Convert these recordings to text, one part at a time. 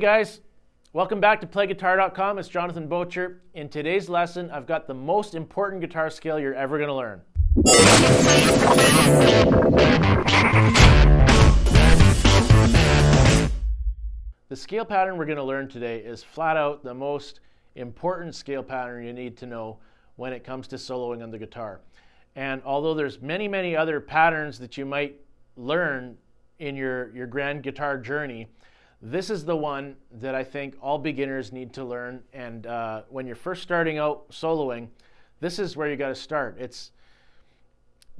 guys, welcome back to PlayGuitar.com. It's Jonathan Bocher. In today's lesson, I've got the most important guitar scale you're ever going to learn. The scale pattern we're going to learn today is flat out the most important scale pattern you need to know when it comes to soloing on the guitar. And although there's many other patterns that you might learn in your grand guitar journey, this is the one that I think all beginners need to learn. And when you're first starting out soloing, this is where you got to start. It's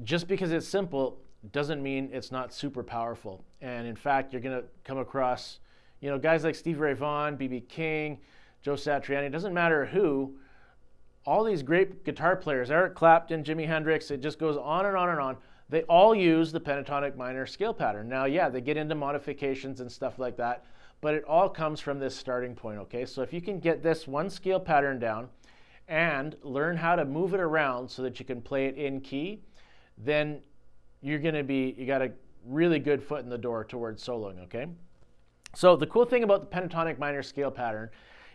just because it's simple doesn't mean it's not super powerful. And in fact, you're going to come across, guys like Stevie Ray Vaughan, B.B. King, Joe Satriani. It doesn't matter who. All these great guitar players, Eric Clapton, Jimi Hendrix. It just goes on and on and on. They all use the pentatonic minor scale pattern. Now, yeah, they get into modifications and stuff like that, but it all comes from this starting point, okay? So if you can get this one scale pattern down and learn how to move it around so that you can play it in key, then you got a really good foot in the door towards soloing, okay? So the cool thing about the pentatonic minor scale pattern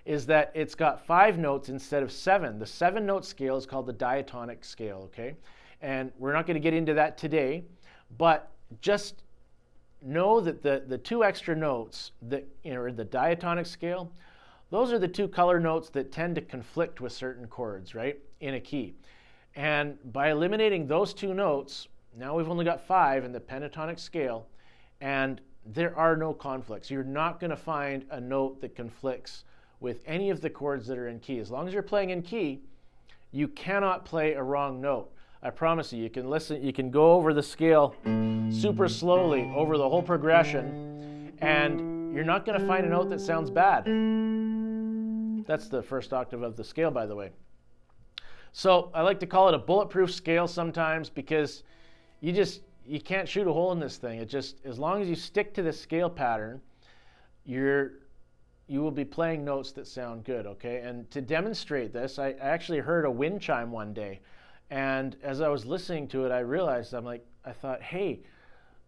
is that it's got 5 notes instead of 7. The 7-note scale is called the diatonic scale, okay? And we're not going to get into that today, but just know that the 2 extra notes that are the diatonic scale, those are the 2 color notes that tend to conflict with certain chords, right, in a key. And by eliminating those 2 notes, now we've only got 5 in the pentatonic scale, and there are no conflicts. You're not going to find a note that conflicts with any of the chords that are in key. As long as you're playing in key, you cannot play a wrong note. I promise you, you can listen, you can go over the scale super slowly over the whole progression, and you're not going to find a note that sounds bad. That's the first octave of the scale, by the way. So I like to call it a bulletproof scale sometimes, because you can't shoot a hole in this thing. It just, as long as you stick to the scale pattern, you will be playing notes that sound good, okay? And to demonstrate this, I actually heard a wind chime one day. And as I was listening to it, I realized, I thought, hey,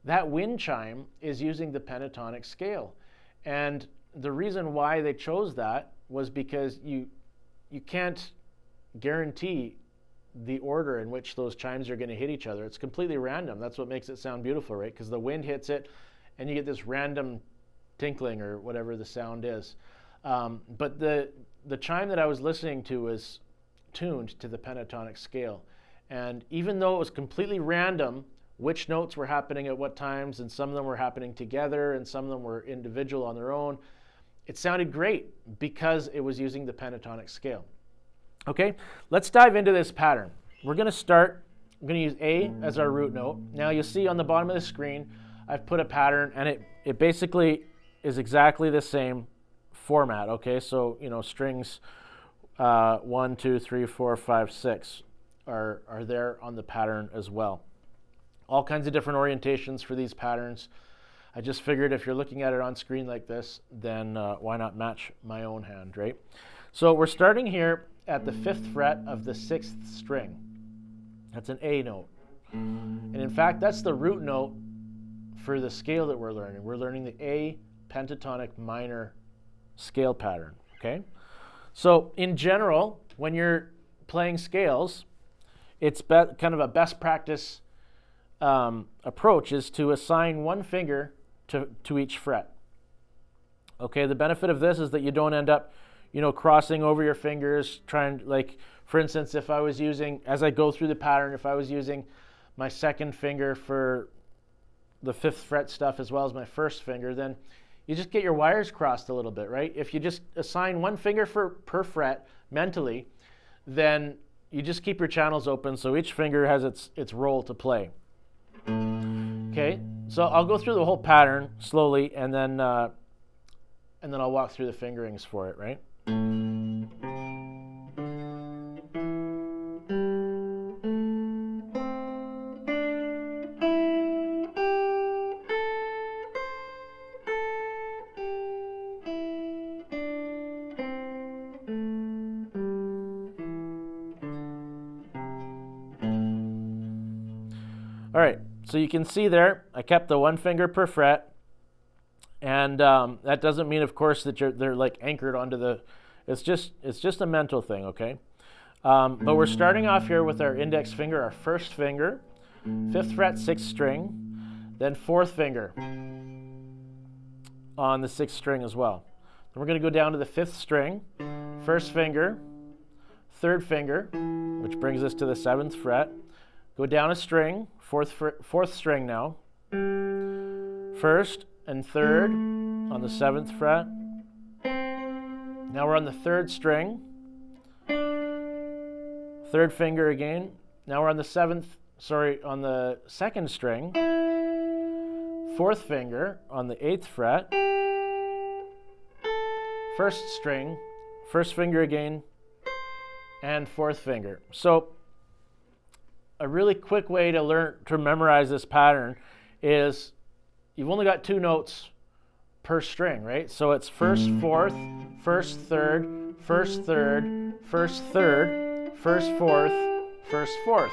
that wind chime is using the pentatonic scale. And the reason why they chose that was because you can't guarantee the order in which those chimes are going to hit each other. It's completely random. That's what makes it sound beautiful, right? Because the wind hits it, and you get this random tinkling or whatever the sound is. But the chime that I was listening to was tuned to the pentatonic scale. And even though it was completely random which notes were happening at what times, and some of them were happening together and some of them were individual on their own, it sounded great because it was using the pentatonic scale. Okay, let's dive into this pattern. We're going to start, I'm going to use A as our root note. Now you'll see on the bottom of the screen, I've put a pattern, and it basically is exactly the same format, okay? So, strings 1, 2, 3, 4, 5, 6 are there on the pattern as well. All kinds of different orientations for these patterns. I just figured if you're looking at it on screen like this, then why not match my own hand, right? So we're starting here at the 5th fret of the 6th string. That's an A note. And in fact, that's the root note for the scale that we're learning. We're learning the A pentatonic minor scale pattern, okay? So in general, when you're playing scales, it's kind of a best practice approach is to assign 1 finger to each fret. Okay, the benefit of this is that you don't end up, crossing over your fingers, trying, like, for instance, if I was using, as I go through the pattern, if I was using my 2nd finger for the 5th fret stuff as well as my 1st finger, then you just get your wires crossed a little bit, right? If you just assign 1 finger per fret mentally, then you just keep your channels open so each finger has its role to play. Okay, so I'll go through the whole pattern slowly, and then I'll walk through the fingerings for it, right? All right, so you can see there, I kept the 1 finger per fret, And that doesn't mean, of course, that they're like anchored onto the, it's just a mental thing, okay? But we're starting off here with our index finger, our first finger, 5th fret, 6th string, then 4th finger on the 6th string as well. Then we're going to go down to the 5th string, 1st finger, 3rd finger, which brings us to the 7th fret. Go down a string, 4th string now, 1st and 3rd on the 7th fret. Now we're on the 3rd string, 3rd finger again. Now we're on the 2nd string, 4th finger on the 8th fret, 1st string, 1st finger again, and 4th finger. So a really quick way to learn to memorize this pattern is you've only got 2 notes per string, right? So it's 1st, 4th, 1st, 3rd, 1st, 3rd, 1st, 3rd, 1st, 4th, 1st, 4th.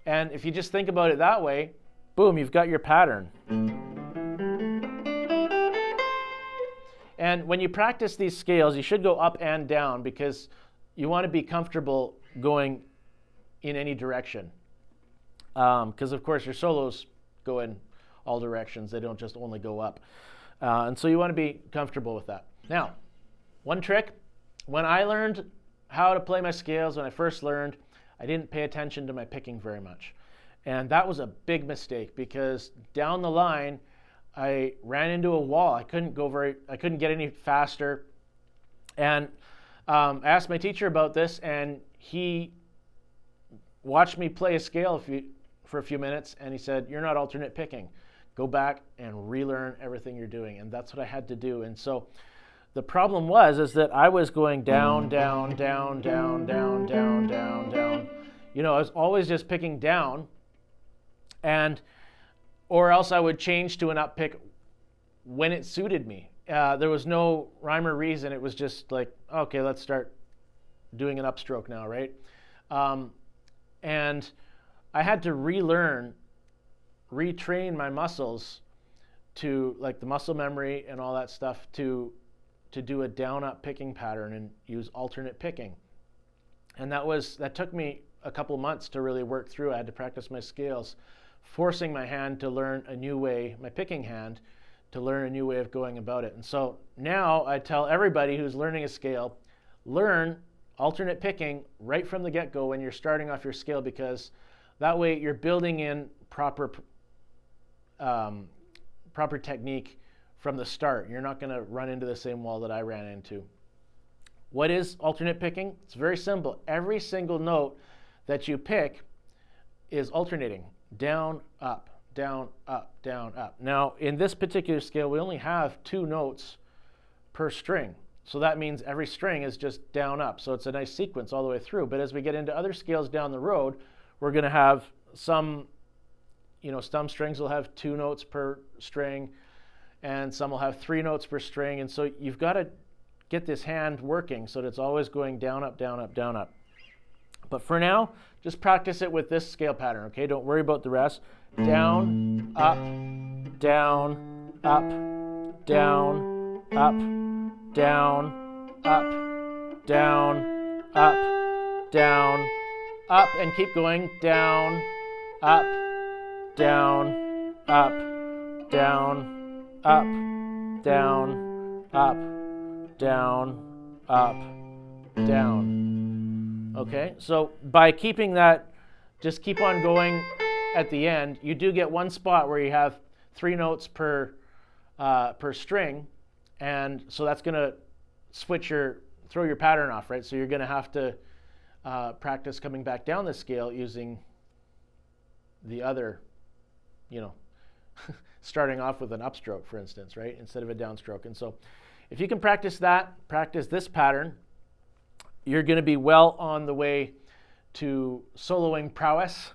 And if you just think about it that way, boom, you've got your pattern. And when you practice these scales, you should go up and down because you want to be comfortable going in any direction. Because of course your solos go in all directions. They don't just only go up. And so you want to be comfortable with that. Now, one trick, when I learned how to play my scales, when I first learned, I didn't pay attention to my picking very much. And that was a big mistake because down the line, I ran into a wall. I couldn't get any faster. And I asked my teacher about this, and he watched me play a scale for a few minutes, and he said, "You're not alternate picking. Go back and relearn everything you're doing." And that's what I had to do. And so the problem is that I was going down, down, down, down, down, down, down, down. You know, I was always just picking down, or else I would change to an up pick when it suited me. There was no rhyme or reason. It was just like, okay, let's start doing an upstroke now, right? And I had to retrain my muscles to, like, the muscle memory and all that stuff to do a down-up picking pattern and use alternate picking. And that took me a couple months to really work through. I had to practice my scales, forcing my hand to learn a new way, my picking hand, to learn a new way of going about it. And so now I tell everybody who's learning a scale, learn alternate picking right from the get-go when you're starting off your scale, because that way you're building in proper technique from the start. You're not going to run into the same wall that I ran into. What is alternate picking? It's very simple. Every single note that you pick is alternating. Down, up, down, up, down, up. Now, in this particular scale, we only have 2 notes per string. So that means every string is just down, up. So it's a nice sequence all the way through. But as we get into other scales down the road, we're going to have some strings will have 2 notes per string, and some will have 3 notes per string. And so you've got to get this hand working so that it's always going down, up, down, up, down, up. But for now, just practice it with this scale pattern, okay? Don't worry about the rest. Down, up, down, up, down, up, down, up, down, up, down, up, and keep going. Down, up, down, up, down, up, down, up, down, up, down. Okay, so by keeping that, just keep on going at the end, you do get one spot where you have 3 notes per string, and so that's going to throw your pattern off, right? So you're going to have to practice coming back down the scale using the other, starting off with an upstroke, for instance, right, instead of a downstroke. And so if you can practice this pattern, you're going to be well on the way to soloing prowess.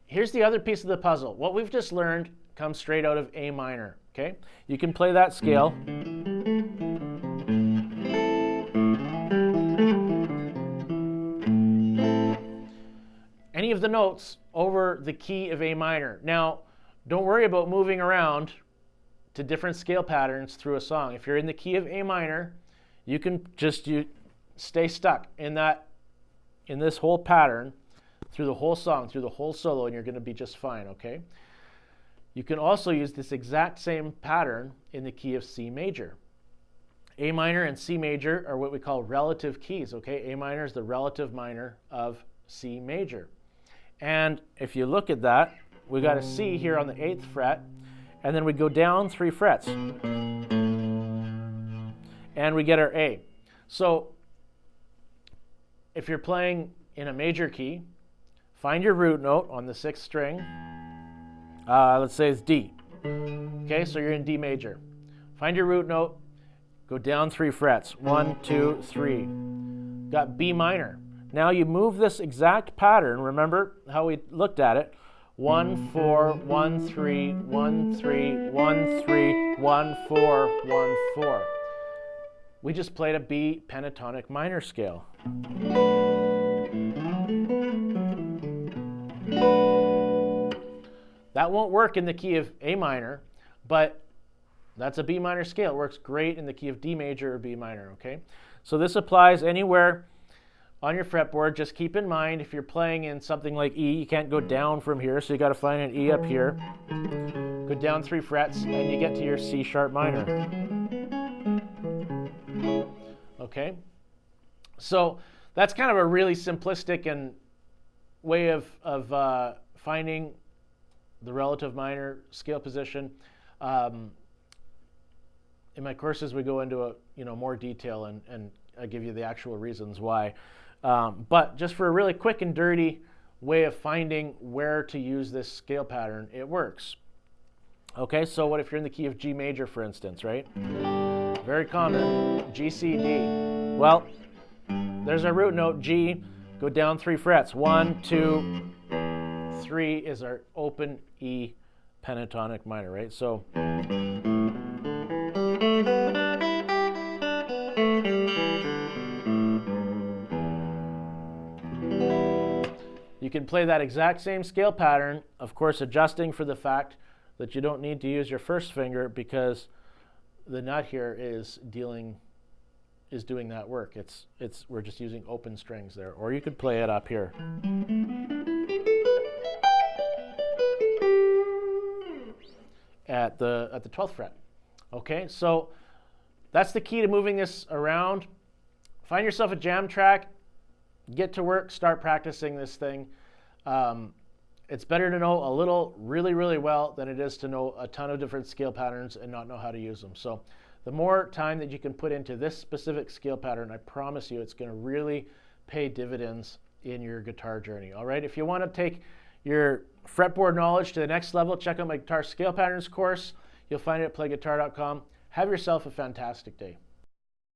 Here's the other piece of the puzzle. What we've just learned comes straight out of A minor, okay? You can play that scale. Any of the notes over the key of A minor. Now, don't worry about moving around to different scale patterns through a song. If you're in the key of A minor, you can just stay stuck in this whole pattern through the whole song, through the whole solo, and you're going to be just fine, okay? You can also use this exact same pattern in the key of C major. A minor and C major are what we call relative keys, okay? A minor is the relative minor of C major. And if you look at that, we got a C here on the 8th fret, and then we go down 3 frets. And we get our A. So if you're playing in a major key, find your root note on the 6th string. Let's say it's D. Okay, so you're in D major. Find your root note, go down 3 frets. 1, 2, 3. Got B minor. Now you move this exact pattern. Remember how we looked at it? 1, 4, 1, 3, 1, 3, 1, 3, 1, 4, 1, 4. We just played a B pentatonic minor scale. That won't work in the key of A minor, but that's a B minor scale. It works great in the key of D major or B minor, okay? So this applies anywhere on your fretboard. Just keep in mind, if you're playing in something like E, you can't go down from here, so you got to find an E up here. Go down 3 frets, and you get to your C sharp minor. Okay? So that's kind of a really simplistic and way of finding the relative minor scale position. In my courses, we go into more detail and I give you the actual reasons why. But just for a really quick and dirty way of finding where to use this scale pattern, it works. Okay, so what if you're in the key of G major, for instance, right? Very common, G, C, D. Well, there's our root note, G. Go down 3 frets. 1, 2, 3 is our open E pentatonic minor, right? So you can play that exact same scale pattern, of course adjusting for the fact that you don't need to use your first finger because the nut here is doing that work. We're just using open strings there. Or you could play it up here. At the 12th fret. Okay, so that's the key to moving this around. Find yourself a jam track, get to work, start practicing this thing. It's better to know a little really, really well than it is to know a ton of different scale patterns and not know how to use them. So the more time that you can put into this specific scale pattern, I promise you it's going to really pay dividends in your guitar journey. All right, if you want to take your fretboard knowledge to the next level, check out my guitar scale patterns course. You'll find it at PlayGuitar.com. Have yourself a fantastic day.